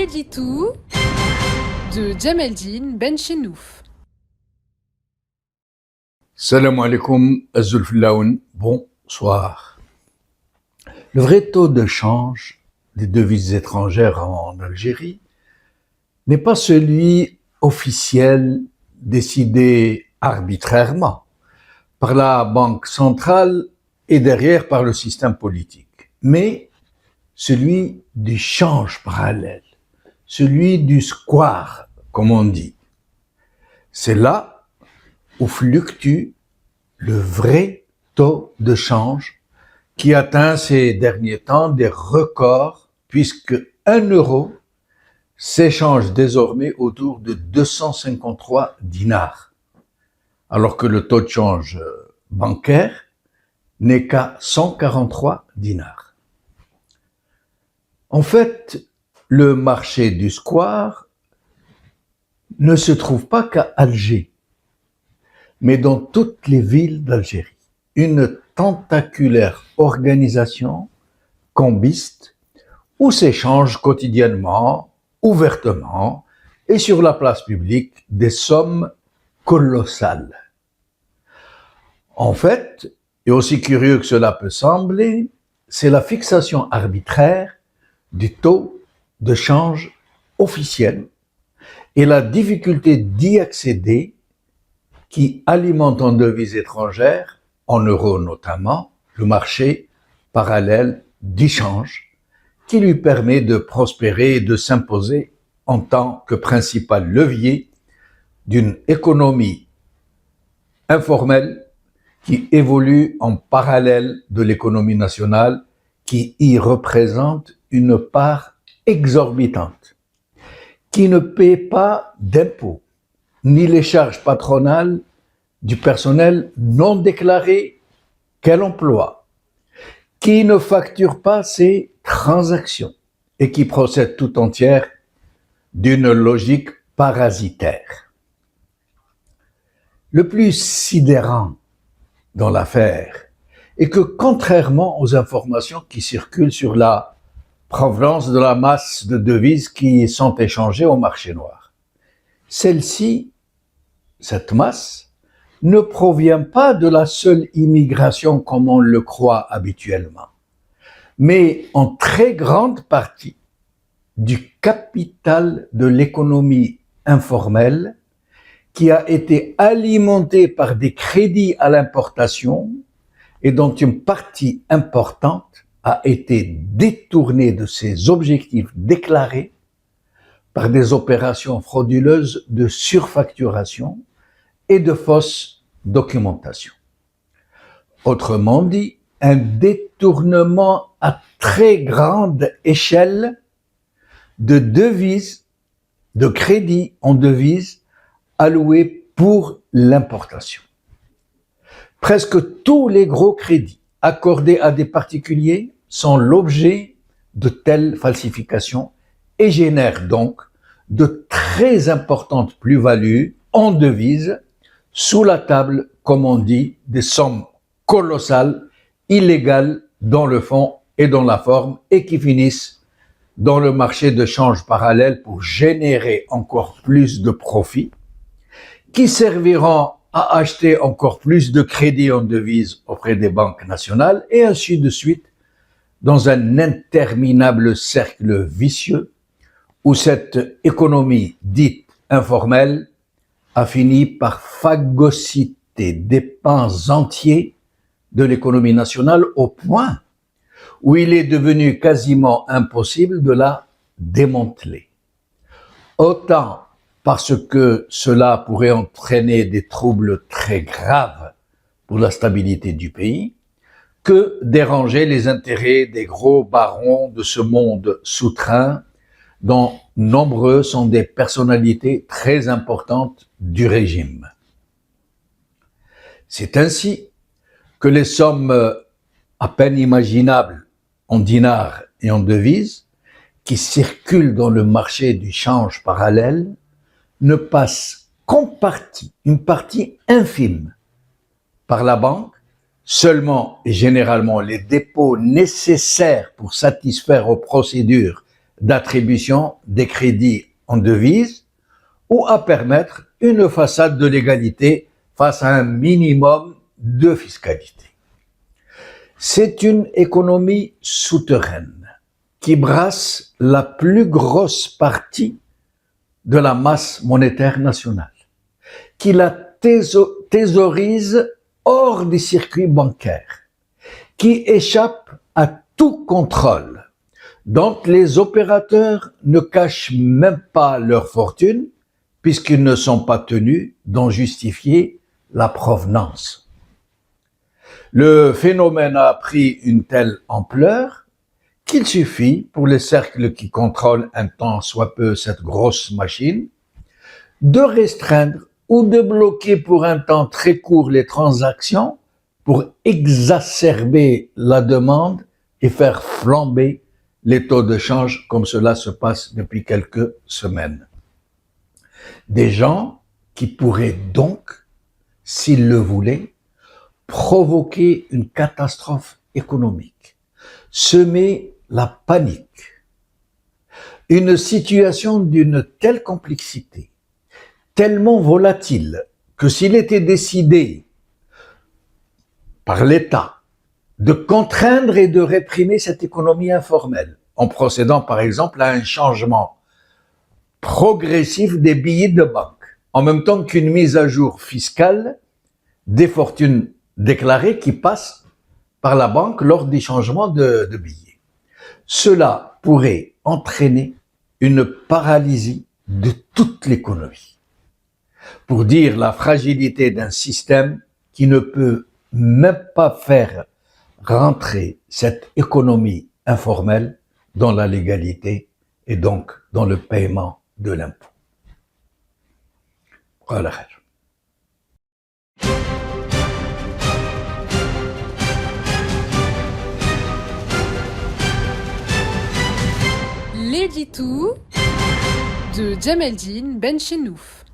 Daily 2 de Djemeldine Benchenouf. Salam alaikum, Azulfilaoun, bonsoir. Le vrai taux de change des devises étrangères en Algérie n'est pas celui officiel décidé arbitrairement par la Banque centrale et derrière par le système politique, mais celui du change parallèle, celui du square, comme on dit. C'est là où fluctue le vrai taux de change qui atteint ces derniers temps des records puisque 1 euro s'échange désormais autour de 253 dinars, alors que le taux de change bancaire n'est qu'à 143 dinars. En fait, le marché du square ne se trouve pas qu'à Alger, mais dans toutes les villes d'Algérie. Une tentaculaire organisation cambiste où s'échangent quotidiennement, ouvertement et sur la place publique des sommes colossales. En fait, et aussi curieux que cela peut sembler, c'est la fixation arbitraire du taux de change officiel et la difficulté d'y accéder qui alimente en devises étrangères, en euros notamment, le marché parallèle d'échange qui lui permet de prospérer et de s'imposer en tant que principal levier d'une économie informelle qui évolue en parallèle de l'économie nationale qui y représente une part exorbitante, qui ne paie pas d'impôts, ni les charges patronales du personnel non déclaré qu'elle emploie, qui ne facture pas ses transactions et qui procède tout entière d'une logique parasitaire. Le plus sidérant dans l'affaire est que, contrairement aux informations qui circulent sur la provenance de la masse de devises qui sont échangées au marché noir, cette masse, ne provient pas de la seule immigration comme on le croit habituellement, mais en très grande partie du capital de l'économie informelle qui a été alimenté par des crédits à l'importation et dont une partie importante a été détournée de ses objectifs déclarés par des opérations frauduleuses de surfacturation et de fausse documentation. Autrement dit, un détournement à très grande échelle de devises, de crédits en devises alloués pour l'importation. Presque tous les gros crédits accordés à des particuliers sont l'objet de telles falsifications et génèrent donc de très importantes plus-values en devises sous la table, comme on dit, des sommes colossales, illégales dans le fond et dans la forme et qui finissent dans le marché de change parallèle pour générer encore plus de profits qui serviront à acheter encore plus de crédits en devises auprès des banques nationales et ainsi de suite dans un interminable cercle vicieux où cette économie dite informelle a fini par phagocyter des pans entiers de l'économie nationale au point où il est devenu quasiment impossible de la démanteler. Autant parce que cela pourrait entraîner des troubles très graves pour la stabilité du pays, que déranger les intérêts des gros barons de ce monde souterrain dont nombreux sont des personnalités très importantes du régime. C'est ainsi que les sommes à peine imaginables en dinars et en devises qui circulent dans le marché du change parallèle ne passent qu'en partie, une partie infime, par la banque, seulement et généralement les dépôts nécessaires pour satisfaire aux procédures d'attribution des crédits en devises ou à permettre une façade de l'égalité face à un minimum de fiscalité. C'est une économie souterraine qui brasse la plus grosse partie de la masse monétaire nationale, qui la thésaurise hors des circuits bancaires, qui échappe à tout contrôle, dont les opérateurs ne cachent même pas leur fortune puisqu'ils ne sont pas tenus d'en justifier la provenance. Le phénomène a pris une telle ampleur qu'il suffit pour les cercles qui contrôlent un tant soit peu cette grosse machine de restreindre ou de bloquer pour un temps très court les transactions pour exacerber la demande et faire flamber les taux de change comme cela se passe depuis quelques semaines. Des gens qui pourraient donc, s'ils le voulaient, provoquer une catastrophe économique, semer la panique. Une situation d'une telle complexité, tellement volatile, que s'il était décidé par l'État de contraindre et de réprimer cette économie informelle, en procédant par exemple à un changement progressif des billets de banque, en même temps qu'une mise à jour fiscale des fortunes déclarées qui passent par la banque lors des changements de billets. Cela pourrait entraîner une paralysie de toute l'économie. Pour dire la fragilité d'un système qui ne peut même pas faire rentrer cette économie informelle dans la légalité et donc dans le paiement de l'impôt. Voilà. L'édito de Djemeldine Benchenouf.